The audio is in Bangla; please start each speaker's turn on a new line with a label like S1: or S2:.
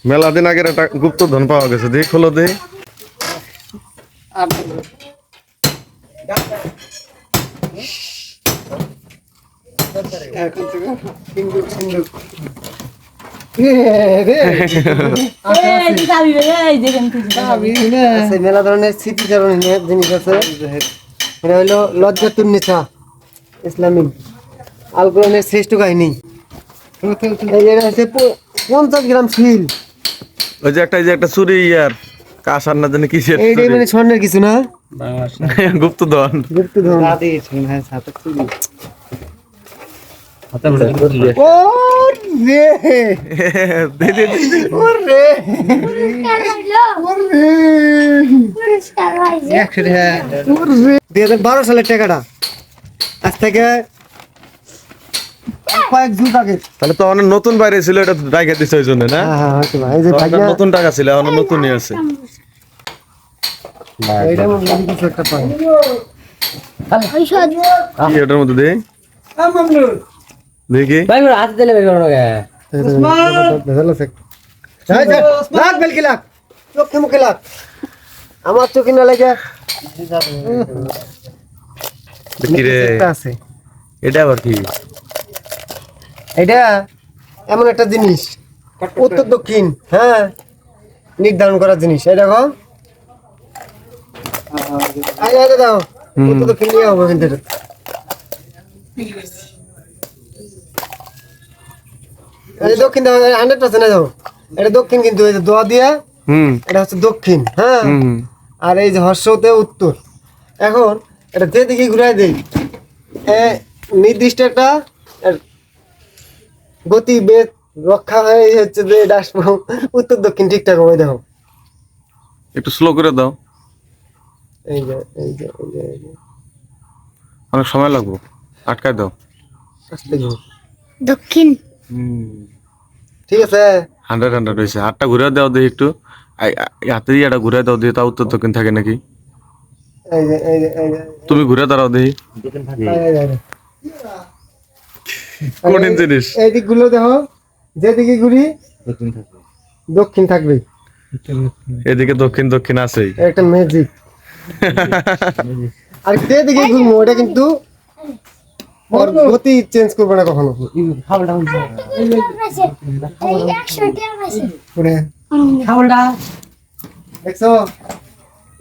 S1: মেলা দিন আগের একটা গুপ্তধন পাওয়া গেছে, দেখি খোলো দেখি।
S2: মেলা ধরনের স্মৃতিচারণ জিনিস আছে। এটা হইলো লজ্জাতুন্নেসা ইসলামিক আল কোরআনের শ্রেষ্ঠ কাহিনী। এটা হচ্ছে 50 গ্রাম সিল।
S1: ওই যে একটা চুরি ইয়ার কাঁসার না জানি কিসের
S2: এইটাই মানে স্বর্ণের কিছু না,
S1: গুপ্তধন।
S2: গুপ্তধন।
S1: দে, দে, দে।
S2: 2012 সালের টাকাটা, আজ থেকে কয়েক যুগ আগে।
S1: তাহলে তো অনেক নতুন বাইরে ছিল, এটা রাইখা দিছে ওই জন্য না?
S2: হ্যাঁ হয়তো ভাই, এই যে
S1: তখন
S2: ভাইয়া
S1: নতুন টাকা ছিল, এখন নতুনই আছে।
S2: এইটা মনে হয় কিছু একটা পাই।
S1: কি এটার মধ্যে দেখি দেখি।
S2: লাখ বেলকি লাখ, চোখে মুখে লাখ, আমার চোখে না লাগে।
S1: কি রে
S2: একটা আছে,
S1: এটা আবার কি?
S2: এটা এমন একটা জিনিস উত্তর দক্ষিণ, হ্যাঁ, নির্ধারণ করার জিনিস। এই দেখো, আগে দাও, উত্তর দক্ষিণ নিয়ে হবে কিন্তু এটা। এই দক্ষিণ দাও, 100% দাও, এটা দক্ষিণ কিন্তু, এই যে দোয়া দিয়া এটা হচ্ছে দক্ষিণ, হ্যাঁ। আর এই যে হর্ষতে উত্তর। এখন এটা যেদিকে ঘুরাই দেই, নির্দিষ্ট একটা গতি বেগ রক্ষা হয়ে হচ্ছে যে ডাসবো উত্তর দক্ষিণ ঠিকঠাক হবে। দেখো
S1: একটু স্লো করে দাও,
S2: এই যে এই যে এই যে এই যে
S1: অনেক সময় লাগবে, আটকায় দাও।
S2: আস্তে ঘুর।
S3: দক্ষিণ
S2: ঠিক আছে,
S1: 100 হয়েছে। হাতটা ঘুরে দাও দেখি একটু, হাতে দিয়ে এটা ঘুরে দাও দিয়ে, তা উত্তর দক্ষিণ থাকে নাকি?
S2: এই যে এই যে এই যে
S1: তুমি ঘুরে দাঁড়াও দেখি।
S2: এই যে।
S1: কঠিন জিনিস।
S2: এই দিকগুলো দেখো, যেদিকে ঘুরি দক্ষিণ থাকবে।
S1: এদিকে দক্ষিণ দক্ষিণ আছেই।
S2: একটা ম্যাজিক। আর যেদিকে ঘুরবো ওটা কিন্তু ওর গতি চেঞ্জ করবে না কখনো। দেখছো